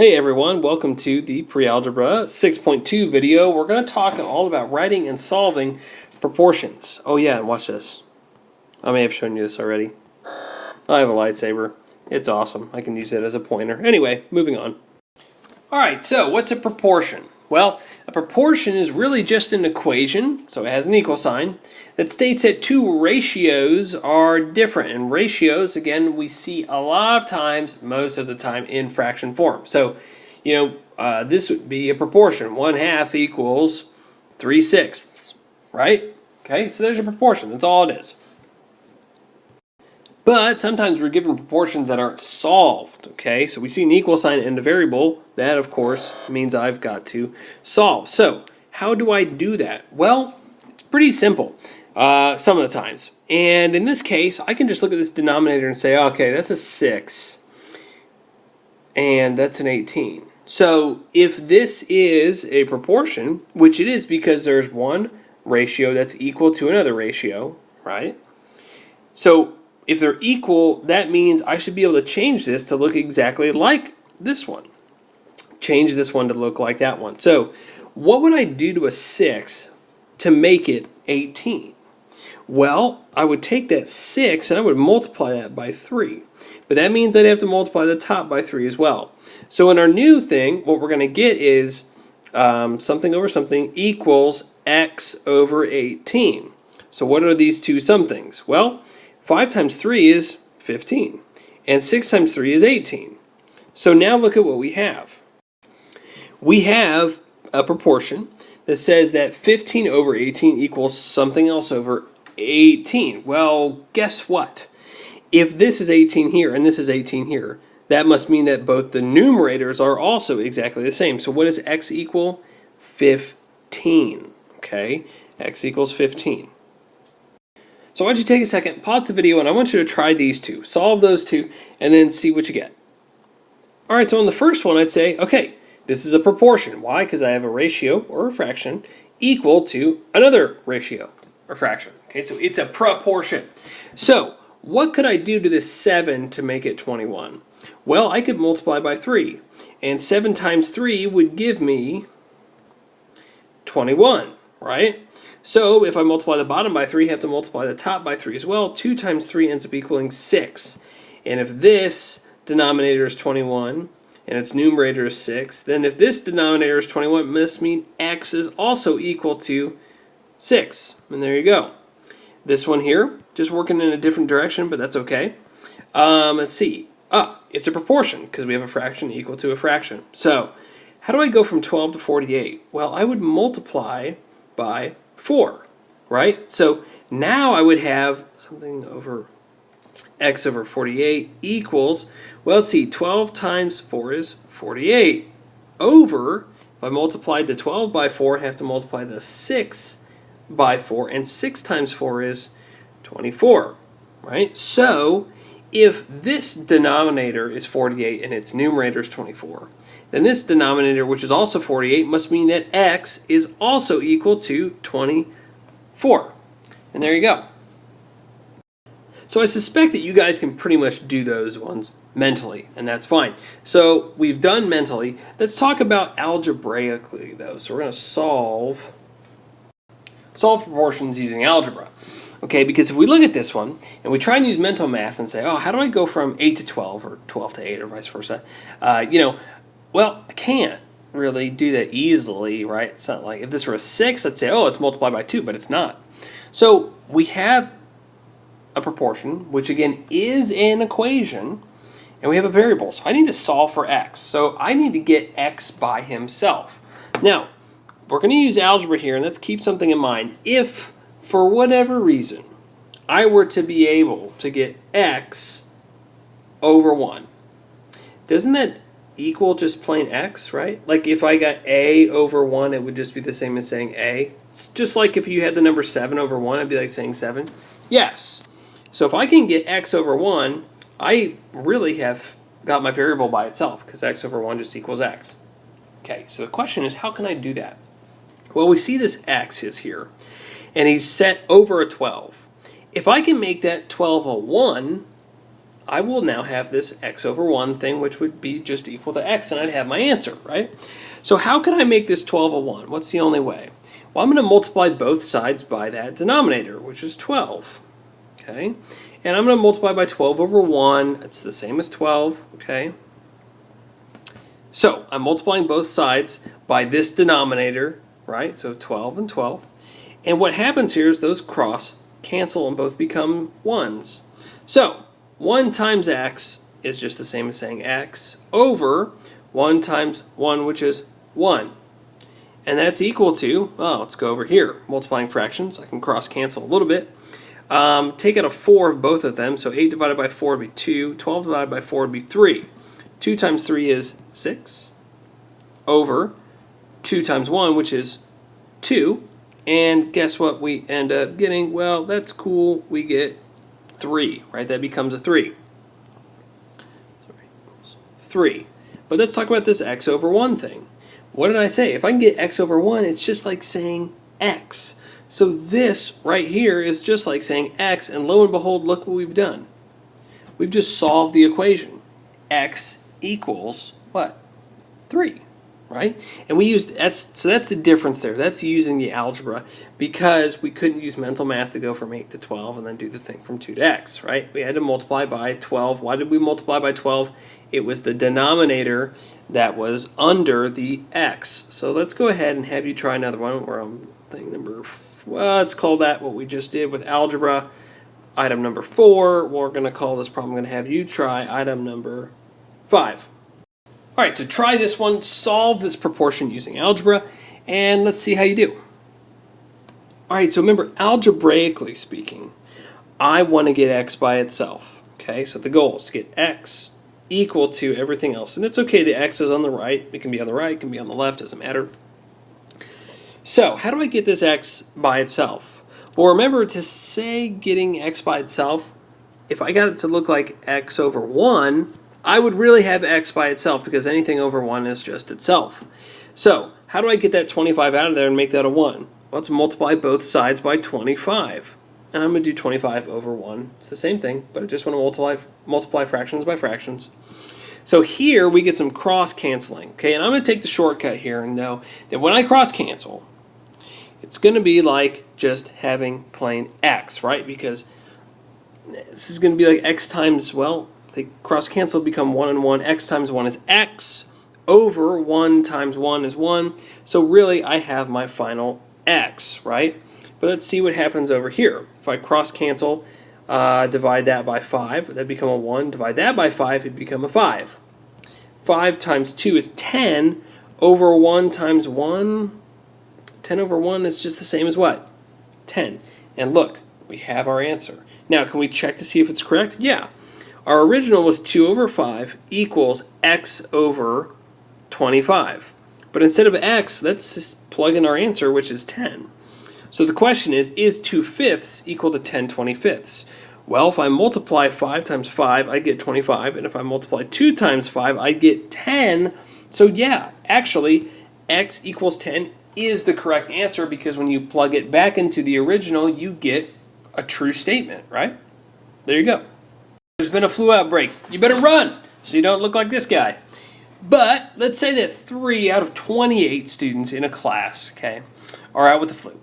Hey everyone, welcome to the Pre-algebra 6.2 video. We're going to talk all about writing and solving proportions. Oh yeah, and watch this. I may have shown you this already. I have a lightsaber. It's awesome. I can use it as a pointer. Anyway, moving on. Alright, so what's a proportion? Well, a proportion is really just an equation, so it has an equal sign, that states that two ratios are different. And ratios, again, we see a lot of times, most of the time, in fraction form. So, this would be a proportion. 1/2 equals 3/6, right? Okay, so there's a proportion. That's all it is. But sometimes we're given proportions that aren't solved, okay? So we see an equal sign and a variable. That, of course, means I've got to solve. So how do I do that? Well, it's pretty simple some of the times. And in this case, I can just look at this denominator and say, okay, that's a 6, and that's an 18. So if this is a proportion, which it is because there's one ratio that's equal to another ratio, right? So if they're equal, that means I should be able to change this to look exactly like this one. Change this one to look like that one. So what would I do to a 6 to make it 18? Well, I would take that 6 and I would multiply that by 3. But that means I'd have to multiply the top by 3 as well. So in our new thing, what we're going to get is something over something equals x over 18. So what are these two somethings? Well, 5 times 3 is 15, and 6 times 3 is 18. So now look at what we have. We have a proportion that says that 15 over 18 equals something else over 18. Well, guess what? If this is 18 here and this is 18 here, that must mean that both the numerators are also exactly the same. So what does x equal? 15. Okay, x equals 15. So I want you to take a second, pause the video, and I want you to try these two. Solve those two, and then see what you get. Alright, so on the first one, I'd say, okay, this is a proportion. Why? Because I have a ratio, or a fraction, equal to another ratio, or fraction. Okay, so it's a proportion. So, what could I do to this 7 to make it 21? Well, I could multiply by 3. And 7 times 3 would give me 21, right? So if I multiply the bottom by 3, I have to multiply the top by 3 as well. 2 times 3 ends up equaling 6. And if this denominator is 21 and its numerator is 6, then if this denominator is 21, it must mean x is also equal to 6. And there you go. This one here, just working in a different direction, but that's okay. Let's see. It's a proportion because we have a fraction equal to a fraction. So how do I go from 12 to 48? Well, I would multiply by 4, right? So now I would have something over x over 48 equals, well, let's see, 12 times 4 is 48 over, if I multiplied the 12 by 4, I have to multiply the 6 by 4, and 6 times 4 is 24, right? So if this denominator is 48 and its numerator is 24, then this denominator, which is also 48, must mean that x is also equal to 24. And there you go. So I suspect that you guys can pretty much do those ones mentally, and that's fine. So we've done mentally. Let's talk about algebraically, though. So we're going to solve proportions using algebra. Okay, because if we look at this one, and we try and use mental math and say, oh, how do I go from 8 to 12, or 12 to 8, or vice versa, well, I can't really do that easily, right? It's not like if this were a 6, I'd say, oh, it's multiplied by 2, but it's not. So we have a proportion, which again is an equation, and we have a variable. So I need to solve for x. So I need to get x by himself. Now, we're going to use algebra here, and let's keep something in mind. If, for whatever reason, I were to be able to get x over 1, doesn't that equal just plain x, right? Like if I got a over 1, it would just be the same as saying a. It's just like if you had the number 7 over 1, it'd be like saying 7. Yes. So if I can get x over 1, I really have got my variable by itself because x over 1 just equals x. Okay, so the question is, how can I do that? Well, we see this x is here, and he's set over a 12. If I can make that 12 a 1, I will now have this x over 1 thing, which would be just equal to x, and I'd have my answer, right? So how can I make this 12 a 1? What's the only way? Well, I'm going to multiply both sides by that denominator, which is 12, okay? And I'm going to multiply by 12 over 1. It's the same as 12, okay? So I'm multiplying both sides by this denominator, right? So 12 and 12. And what happens here is those cross cancel and both become 1s. So 1 times x is just the same as saying x over 1 times 1, which is 1. And that's equal to, well, let's go over here. Multiplying fractions, I can cross cancel a little bit. Take out a 4 of both of them, so 8 divided by 4 would be 2. 12 divided by 4 would be 3. 2 times 3 is 6 over 2 times 1, which is 2. And guess what we end up getting? Well, that's cool. We get 3, right? That becomes a 3. 3. But let's talk about this x over 1 thing. What did I say? If I can get x over 1, it's just like saying x. So this right here is just like saying x, and lo and behold, look what we've done. We've just solved the equation. X equals what? 3, right? And we used, so that's the difference there. That's using the algebra, because we couldn't use mental math to go from 8 to 12 and then do the thing from 2 to x, right? We had to multiply by 12. Why did we multiply by 12? It was the denominator that was under the x. So let's go ahead and have you try another one. We're on thing number, well, let's call that what we just did with algebra. Item number 4, we're going to call this problem, I'm going to have you try item number 5. All right, so try this one, solve this proportion using algebra, and let's see how you do. All right, so remember, algebraically speaking, I want to get x by itself. Okay, so the goal is to get x equal to everything else. And it's okay, the x is on the right. It can be on the right, it can be on the left, doesn't matter. So how do I get this x by itself? Well, remember, to say getting x by itself, if I got it to look like x over 1, I would really have x by itself, because anything over 1 is just itself. So how do I get that 25 out of there and make that a 1? Well, let's multiply both sides by 25. And I'm going to do 25 over 1. It's the same thing, but I just want to multiply fractions by fractions. So here we get some cross canceling. Okay, and I'm going to take the shortcut here and know that when I cross cancel, it's going to be like just having plain x, right? Because this is going to be like x times, well, they cross cancel, become 1 and 1. X times 1 is x over 1 times 1 is 1. So really I have my final x, right? But let's see what happens over here. If I cross cancel, divide that by 5, that'd become a 1. Divide that by 5, it'd become a 5. 5 times 2 is 10 over 1 times 1. 10 over 1 is just the same as what? 10. And look, we have our answer. Now, can we check to see if it's correct? Yeah. Our original was 2 over 5 equals x over 25. But instead of x, let's just plug in our answer, which is 10. So the question is 2/5 equal to 10 25ths? Well, if I multiply 5 times 5, I get 25. And if I multiply 2 times 5, I get 10. So yeah, actually, x equals 10 is the correct answer, because when you plug it back into the original, you get a true statement, right? There you go. There's been a flu outbreak. You better run so you don't look like this guy. But let's say that 3 out of 28 students in a class, okay, are out with the flu.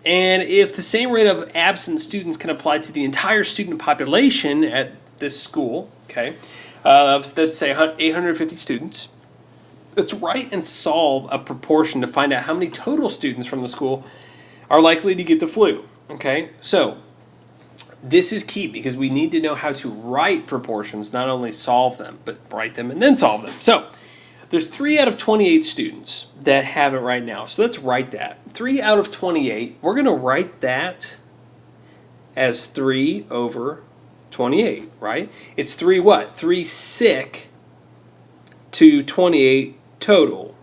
And if the same rate of absent students can apply to the entire student population at this school, okay, let's say 850 students, let's write and solve a proportion to find out how many total students from the school are likely to get the flu, okay? So this is key, because we need to know how to write proportions, not only solve them, but write them and then solve them. So there's 3 out of 28 students that have it right now. So let's write that. 3 out of 28, we're going to write that as 3 over 28, right? It's 3 what? 3 sick to 28 total.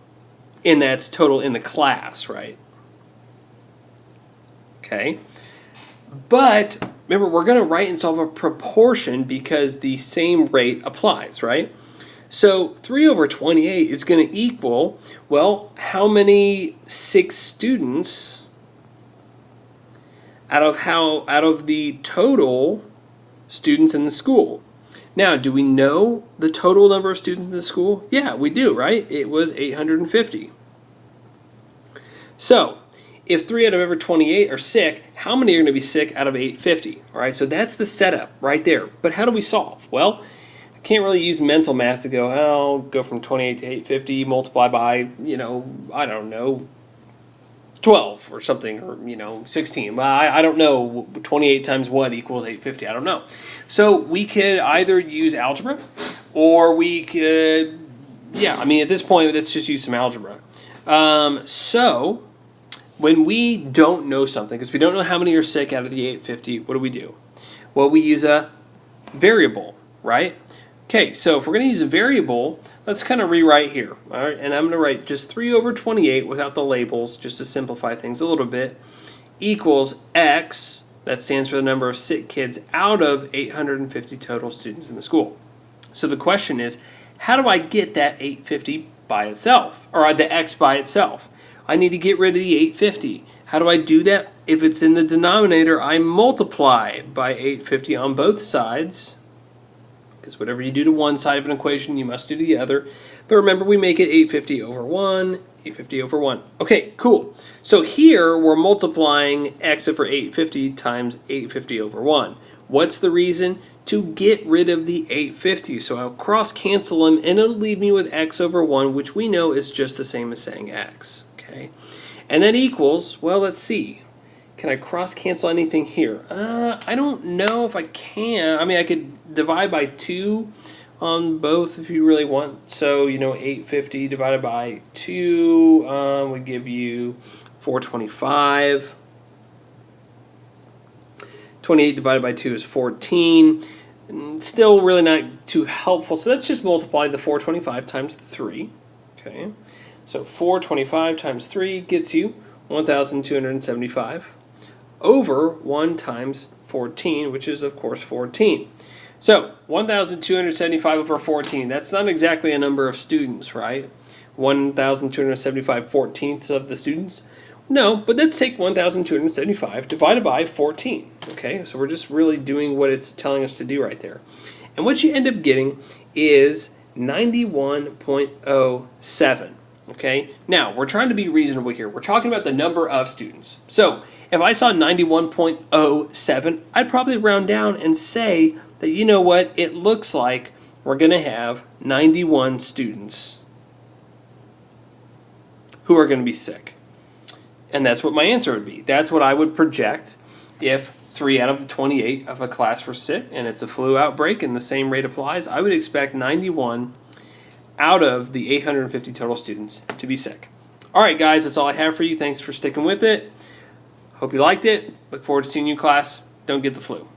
And that's total in the class, right? Okay. But remember, we're going to write and solve a proportion because the same rate applies, right? So 3 over 28 is going to equal, well, how many 6 students out of the total students in the school? Now, do we know the total number of students in the school? Yeah, we do, right? It was 850. So, if 3 out of every 28 are sick, how many are going to be sick out of 850? All right, so that's the setup right there. But how do we solve? Well, I can't really use mental math to go, oh, go from 28 to 850, multiply by, I don't know, 12 or something, or 16. Well, I don't know. 28 times what equals 850? I don't know. So we could either use algebra, or we could, at this point, let's just use some algebra. So when we don't know something, because we don't know how many are sick out of the 850, what do? Well, we use a variable, right? Okay, so if we're going to use a variable, let's kind of rewrite here. All right, and I'm going to write just 3 over 28 without the labels, just to simplify things a little bit, equals x, that stands for the number of sick kids out of 850 total students in the school. So the question is, how do I get that 850 by itself, or the x by itself? I need to get rid of the 850. How do I do that? If it's in the denominator, I multiply by 850 on both sides, because whatever you do to one side of an equation, you must do to the other. But remember, we make it 850 over 1, 850 over 1. Okay, cool. So here, we're multiplying x over 850 times 850 over 1. What's the reason? To get rid of the 850. So I'll cross-cancel them, and it'll leave me with x over 1, which we know is just the same as saying x. Okay, and that equals, well, let's see. Can I cross-cancel anything here? I don't know if I can. I mean, I could divide by 2 on both if you really want. So, 850 divided by 2 would give you 425. 28 divided by 2 is 14. Still really not too helpful. So let's just multiply the 425 times the 3. Okay, so 425 times 3 gets you 1,275. Over 1 times 14, which is, of course, 14. So, 1,275 over 14, that's not exactly a number of students, right? 1,275 14ths of the students? No, but let's take 1,275 divided by 14, okay? So we're just really doing what it's telling us to do right there. And what you end up getting is 91.07. Okay, now we're trying to be reasonable here. We're talking about the number of students. So if I saw 91.07, I'd probably round down and say that, you know what, it looks like we're going to have 91 students who are going to be sick. And that's what my answer would be. That's what I would project if 3 out of the 28 of a class were sick and it's a flu outbreak and the same rate applies. I would expect 91 out of the 850 total students to be sick. All right, guys, that's all I have for you. Thanks for sticking with it. Hope you liked it. Look forward to seeing you in class. Don't get the flu.